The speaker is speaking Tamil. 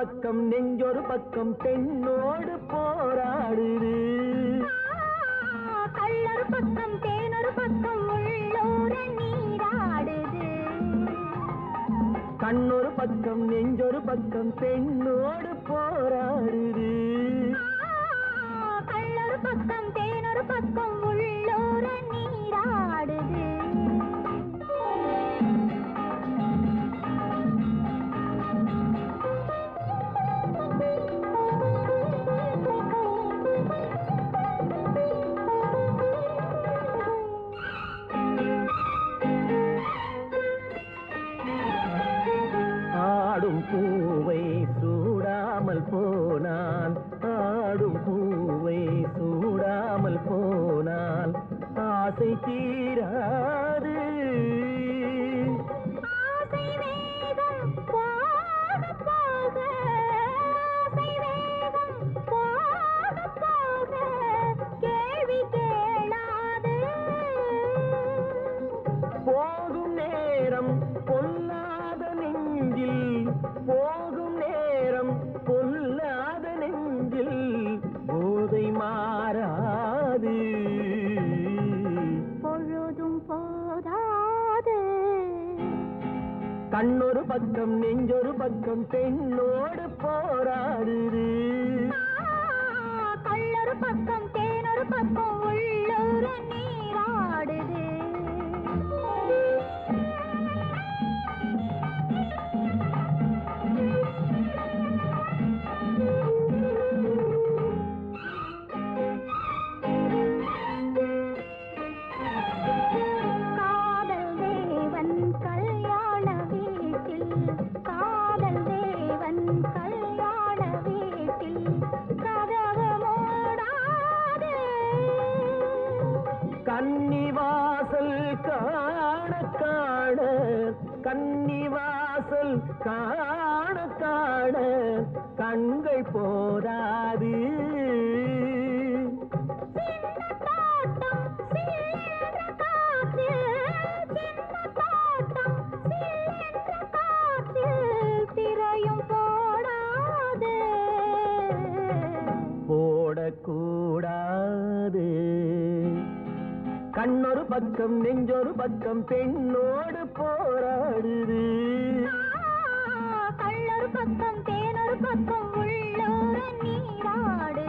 பக்கம் நெஞ்சொரு பக்கம் பெண்ணோடு போராடுது. கள்ளொரு பக்கம் தேனொரு பக்கம் உள்ளூர நீராடுது. கண்ணொரு பக்கம் நெஞ்சொரு பக்கம் பெண்ணோடு போராடுது. கள்ளொரு பக்கம் தேனொரு பக்கம் உள்ளூர நீராடுது. ஆடும் பூவை சூடாமல் போனால், ஆடும் பூவை சூடாமல் போனால் ஆசை தீராது. ஆசை வேகம் போக போக, ஆசை வேகம் போக போக கேள்வி கேளாது. போகும் நேரம் பொல்லாத நெஞ்சில், போகும் நேரம் பொல்லாத நெஞ்சில் போதை மாறாது. பொழுதும் போதாது. கண்ணொரு பக்கம் நெஞ்சொரு பக்கம் பெண்ணோடு போராடுது. கள்ளொரு பக்கம் தேனொரு பக்கம் உள்ளூர நீராடுது. காதல் தேவன் கல்யாண வீட்டில், காதல் தேவன் கல்யாண வீட்டில் கதவு மூடாது. கன்னிவாசல் காண காண, கன்னிவாசல் காண காண கண்கள் போதாது. சின்ன தோட்டம் சில்லென்ற காற்று, சின்ன தோட்டம் சில்லென்ற காற்று திரையும் போடாது. போடக்கூடாது. கண்ணொரு பக்கம் நெஞ்சொரு பக்கம் பெண்ணோடு போராடுது. கள்ளொரு பக்கம் தேனொரு பக்கம் உள்ளூர நீராடு.